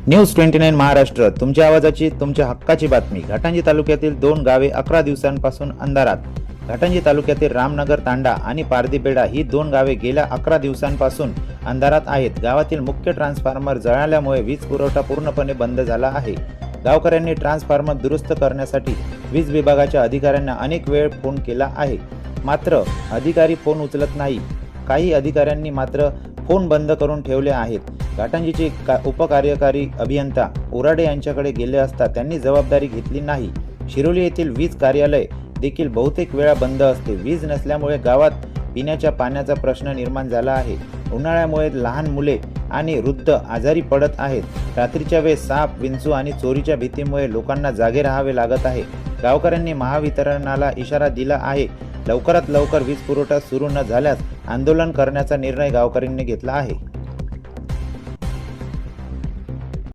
News 29 Maharashtra, तुमच्या आवाजाची, तुमच्या हक्काची बातमी। घाटंजी तालुक्यातील 2 गावे 11 दिवसांपासून अंधारात। घाटंजी तालुक्यातील रामनगर तांडा आणि पारदीपेढा ही 2 गावे गेल्या 11 दिवसांपासून अंधारात आहेत। गावातील मुख्य ट्रान्सफॉर्मर जळाल्यामुळे वीज पुरवठा पूर्णपणे बंद झाला आहे। गावकऱ्यांनी ट्रान्सफॉर्मर दुरुस्त करण्यासाठी वीज विभागाच्या अधिकाऱ्यांना अनेक वेळ फोन केला आहे, मात्र अधिकारी फोन उचलत नाही। काही अधिकाऱ्यांनी मात्र फोन बंद करून ठेवले आहेत। घाटंजीचे उपकार्यकारी अभियंता उराडे यांच्याकडे गेले असता त्यांनी जबाबदारी घेतली नाही। शिरोली येथील वीज कार्यालय देखील बहुतेक वेळा बंद असते। वीज नसल्यामुळे गावात पिण्याच्या पाण्याचा प्रश्न निर्माण झाला आहे। उन्हाळ्यामुळे लहान मुले आणि वृद्ध आजारी पडत आहेत। रात्रीच्या वेळेस साप, विंचू आणि चोरीच्या भीतीमुळे लोकांना जागे राहावे लागत आहे। गावकऱ्यांनी महावितरणाला इशारा दिला आहे, लवकरात लवकर वीज पुरवठा सुरू न झाल्यास आंदोलन करण्याचा निर्णय गावकऱ्यांनी घेतला आहे।